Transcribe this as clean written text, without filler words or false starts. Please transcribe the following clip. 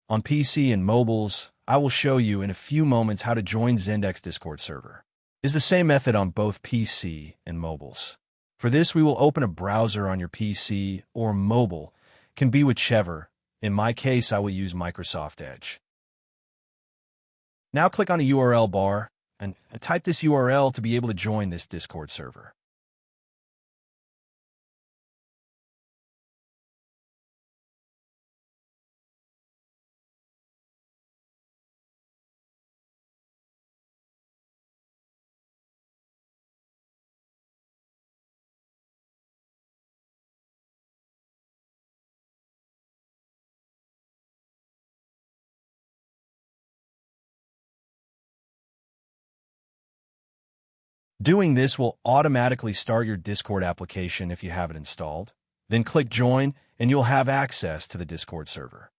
On PC and mobiles, I will show you in a few moments how to join Zendex Discord server. It's the same method on both PC and mobiles. For this, we will open a browser on your PC or mobile, can be whichever. In my case, I will use Microsoft Edge. Now click on the URL bar and type this URL to be able to join this Discord server. Doing this will automatically start your Discord application if you have it installed. Then click Join, and you'll have access to the Discord server.